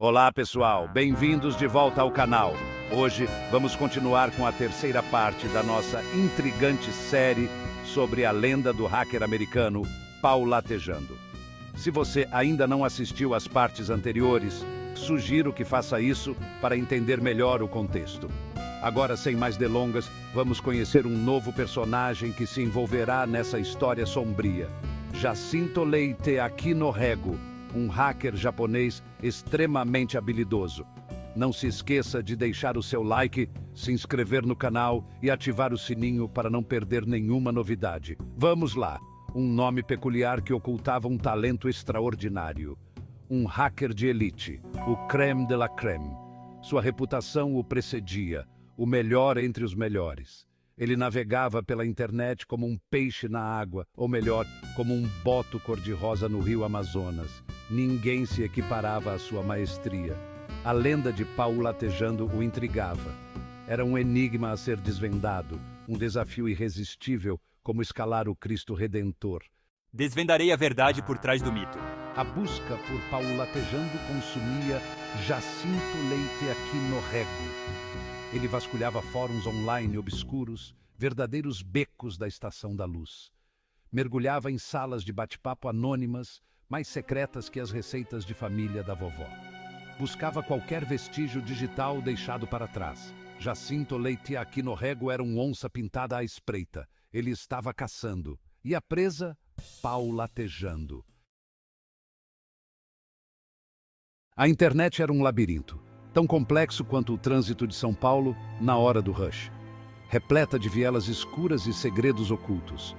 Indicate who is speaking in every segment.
Speaker 1: Olá pessoal, bem-vindos de volta ao canal. Hoje vamos continuar com a terceira parte da nossa intrigante série sobre a lenda do hacker americano Paul Latejando. Se você ainda não assistiu às partes anteriores, sugiro que faça isso para entender melhor o contexto. Agora, sem mais delongas, vamos conhecer um novo personagem que se envolverá nessa história sombria. Jacinto Leite Aquino Rego, um hacker japonês extremamente habilidoso. Não se esqueça de deixar o seu like, se inscrever no canal e ativar o sininho para não perder nenhuma novidade. Vamos lá! Um nome peculiar que ocultava um talento extraordinário. Um hacker de elite, o crème de la crème. Sua reputação o precedia, o melhor entre os melhores. Ele navegava pela internet como um peixe na água, ou melhor, como um boto cor-de-rosa no rio Amazonas. Ninguém se equiparava à sua maestria. A lenda de Paul Latejando o intrigava. Era um enigma a ser desvendado, um desafio irresistível, como escalar o Cristo Redentor.
Speaker 2: Desvendarei a verdade por trás do mito.
Speaker 1: A busca por Paul Latejando consumia Jacinto Leite Aquino Rego. Ele vasculhava fóruns online obscuros, verdadeiros becos da Estação da Luz. Mergulhava em salas de bate-papo anônimas, mais secretas que as receitas de família da vovó. Buscava qualquer vestígio digital deixado para trás. Jacinto Leite Aquino Rego era um onça pintada à espreita. Ele estava caçando. E a presa? Paul Latejando. A internet era um labirinto, tão complexo quanto o trânsito de São Paulo na hora do rush. Repleta de vielas escuras e segredos ocultos.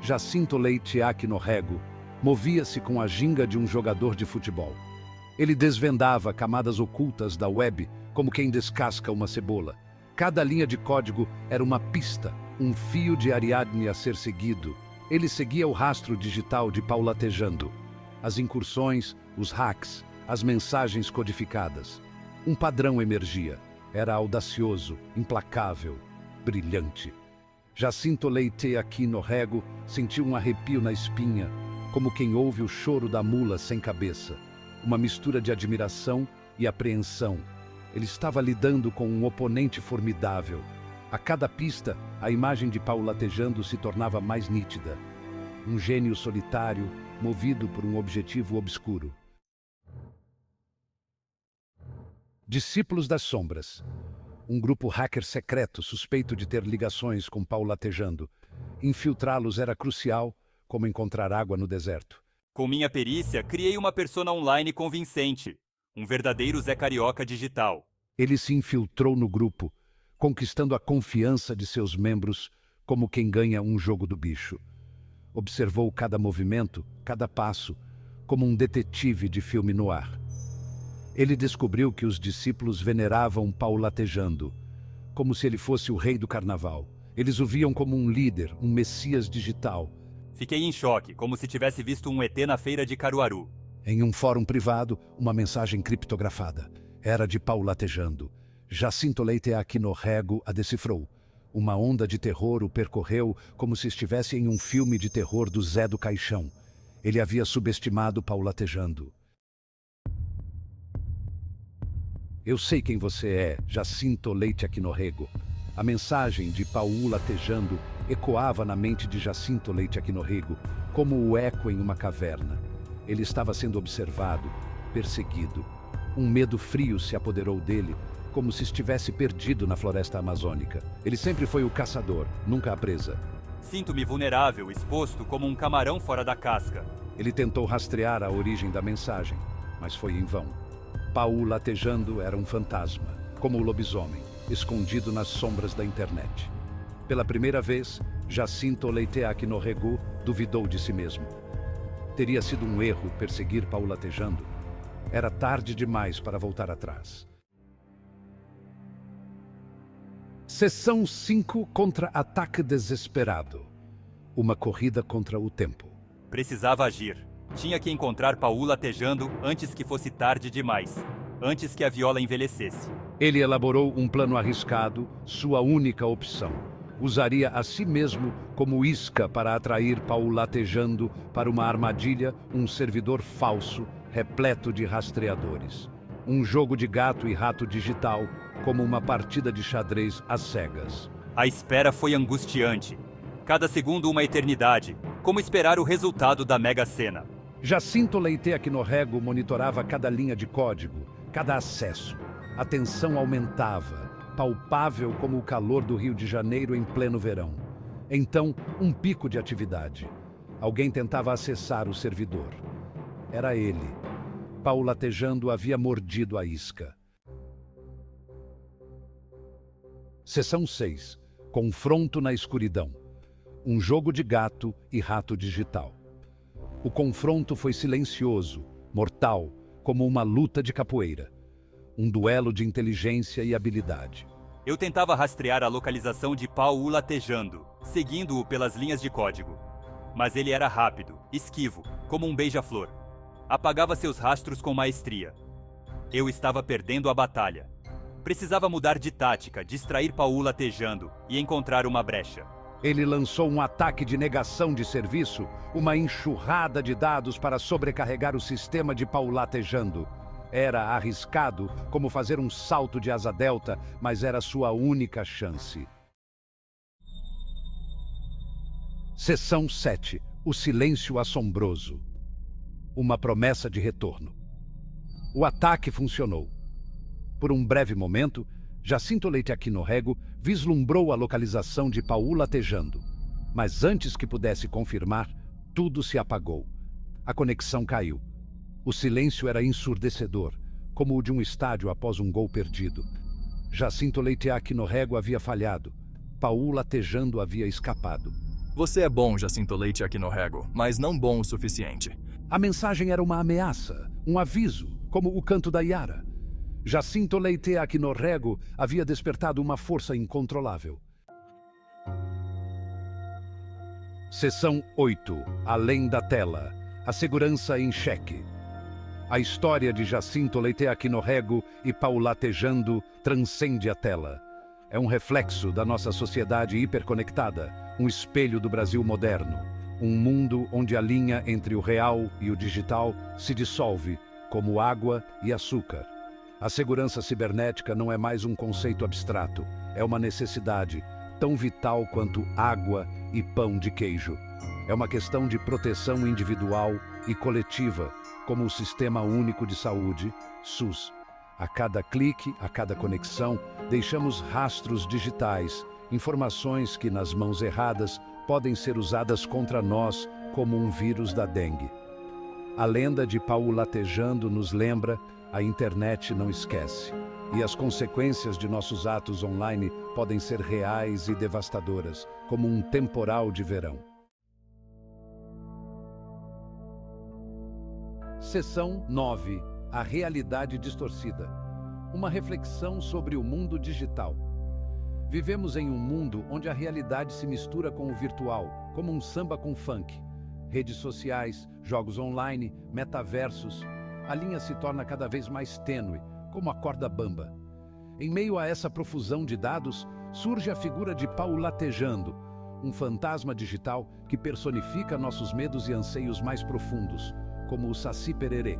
Speaker 1: Jacinto Leite Aquino Rego movia-se com a ginga de um jogador de futebol. Ele desvendava camadas ocultas da web como quem descasca uma cebola. Cada linha de código era uma pista, um fio de Ariadne a ser seguido. Ele seguia o rastro digital de Paul Latejando. As incursões, os hacks, as mensagens codificadas. Um padrão emergia. Era audacioso, implacável, brilhante. Jacinto Leite Aquino Rego sentiu um arrepio na espinha, como quem ouve o choro da mula sem cabeça. Uma mistura de admiração e apreensão. Ele estava lidando com um oponente formidável. A cada pista, a imagem de Paul Latejando se tornava mais nítida. Um gênio solitário, movido por um objetivo obscuro. Discípulos das Sombras. Um grupo hacker secreto suspeito de ter ligações com Paul Latejando. Infiltrá-los era crucial, como encontrar água no deserto.
Speaker 2: Com minha perícia, criei uma persona online convincente. Um verdadeiro Zé Carioca digital.
Speaker 1: Ele se infiltrou no grupo, conquistando a confiança de seus membros como quem ganha um jogo do bicho. Observou cada movimento, cada passo, como um detetive de filme no ar. Ele descobriu que os discípulos veneravam Paul Latejando, como se ele fosse o rei do carnaval. Eles o viam como um líder, um messias digital.
Speaker 2: Fiquei em choque, como se tivesse visto um ET na feira de Caruaru.
Speaker 1: Em um fórum privado, uma mensagem criptografada. Era de Paul Latejando. Jacinto Leite Aquino Rego a decifrou. Uma onda de terror o percorreu como se estivesse em um filme de terror do Zé do Caixão. Ele havia subestimado Paul Latejando. Eu sei quem você é, Jacinto Leite Aquino Rego. A mensagem de Paul Latejando ecoava na mente de Jacinto Leite Aquino Rego, como o eco em uma caverna. Ele estava sendo observado, perseguido. Um medo frio se apoderou dele, como se estivesse perdido na floresta amazônica. Ele sempre foi o caçador, nunca a presa.
Speaker 2: Sinto-me vulnerável, exposto como um camarão fora da casca.
Speaker 1: Ele tentou rastrear a origem da mensagem, mas foi em vão. Paul Latejando era um fantasma, como o lobisomem, escondido nas sombras da internet. Pela primeira vez, Jacinto Leite Aquino Rego duvidou de si mesmo. Teria sido um erro perseguir Paul Latejando. Era tarde demais para voltar atrás. Seção 5 contra ataque desesperado. Uma corrida contra o tempo.
Speaker 2: Precisava agir. Tinha que encontrar Paul Latejando antes que fosse tarde demais. Antes que a viola envelhecesse.
Speaker 1: Ele elaborou um plano arriscado, sua única opção. Usaria a si mesmo como isca para atrair Paul Latejando para uma armadilha, um servidor falso, repleto de rastreadores. Um jogo de gato e rato digital, como uma partida de xadrez às cegas.
Speaker 2: A espera foi angustiante. Cada segundo uma eternidade, como esperar o resultado da Mega Sena.
Speaker 1: Jacinto Leite Aquino-Rego monitorava cada linha de código, cada acesso. A tensão aumentava, palpável como o calor do Rio de Janeiro em pleno verão. Então, um pico de atividade. Alguém tentava acessar o servidor. Era ele. Paulatejando havia mordido a isca. Seção 6. Confronto na escuridão. Um jogo de gato e rato digital. O confronto foi silencioso, mortal, como uma luta de capoeira. Um duelo de inteligência e habilidade.
Speaker 2: Eu tentava rastrear a localização de Paulo latejando, seguindo-o pelas linhas de código. Mas ele era rápido, esquivo, como um beija-flor. Apagava seus rastros com maestria. Eu estava perdendo a batalha. Precisava mudar de tática, distrair Paulo latejando e encontrar uma brecha.
Speaker 1: Ele lançou um ataque de negação de serviço, uma enxurrada de dados para sobrecarregar o sistema de paulatejando. Era arriscado, como fazer um salto de asa delta, mas era sua única chance. Seção 7. O silêncio assombroso. Uma promessa de retorno. O ataque funcionou. Por um breve momento, Jacinto Leite Aquino-Rego vislumbrou a localização de Paulo latejando. Mas antes que pudesse confirmar, tudo se apagou. A conexão caiu. O silêncio era ensurdecedor, como o de um estádio após um gol perdido. Jacinto Leite Aquino-Rego havia falhado. Paulo latejando havia escapado.
Speaker 3: Você é bom, Jacinto Leite Aquino-Rego, mas não bom o suficiente.
Speaker 1: A mensagem era uma ameaça, um aviso, como o canto da Iara. Jacinto Leite Aquino-Rego havia despertado uma força incontrolável. Seção 8. Além da tela. A segurança em xeque. A história de Jacinto Leite Aquino-Rego e paulatejando transcende a tela. É um reflexo da nossa sociedade hiperconectada, um espelho do Brasil moderno. Um mundo onde a linha entre o real e o digital se dissolve, como água e açúcar. A segurança cibernética não é mais um conceito abstrato, é uma necessidade, tão vital quanto água e pão de queijo. É uma questão de proteção individual e coletiva, como o Sistema Único de Saúde, SUS. A cada clique, a cada conexão, deixamos rastros digitais, informações que, nas mãos erradas, podem ser usadas contra nós como um vírus da dengue. A lenda de Paulo latejando nos lembra: a internet não esquece. E as consequências de nossos atos online podem ser reais e devastadoras, como um temporal de verão. Seção 9. A realidade distorcida. Uma reflexão sobre o mundo digital. Vivemos em um mundo onde a realidade se mistura com o virtual, como um samba com funk. Redes sociais, jogos online, metaversos. A linha se torna cada vez mais tênue, como a corda bamba. Em meio a essa profusão de dados, surge a figura de Paulo latejando, um fantasma digital que personifica nossos medos e anseios mais profundos, como o Saci Pererê.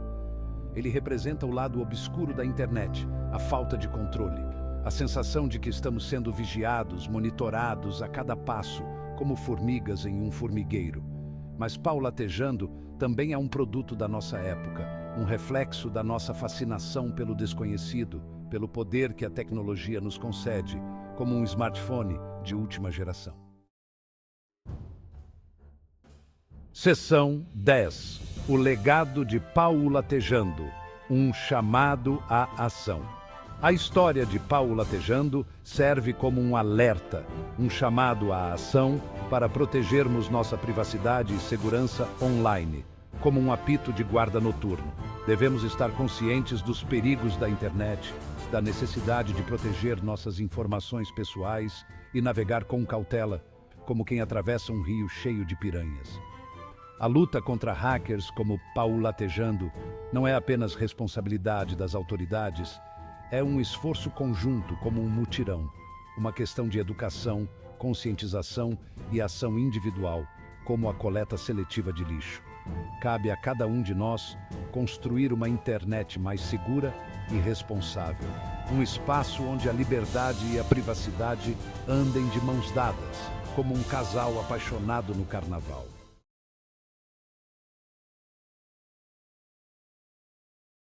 Speaker 1: Ele representa o lado obscuro da internet, a falta de controle, a sensação de que estamos sendo vigiados, monitorados a cada passo, como formigas em um formigueiro. Mas Paulo latejando também é um produto da nossa época, um reflexo da nossa fascinação pelo desconhecido, pelo poder que a tecnologia nos concede, como um smartphone de última geração. Seção 10. O legado de Paulo latejando, um chamado à ação. A história de Paulo latejando serve como um alerta, um chamado à ação para protegermos nossa privacidade e segurança online, como um apito de guarda noturno. Devemos estar conscientes dos perigos da internet, da necessidade de proteger nossas informações pessoais e navegar com cautela, como quem atravessa um rio cheio de piranhas. A luta contra hackers como Paulo latejando não é apenas responsabilidade das autoridades, é um esforço conjunto como um mutirão, uma questão de educação, conscientização e ação individual, como a coleta seletiva de lixo. Cabe a cada um de nós construir uma internet mais segura, e responsável. Um espaço onde a liberdade e a privacidade andem de mãos dadas, como um casal apaixonado no carnaval.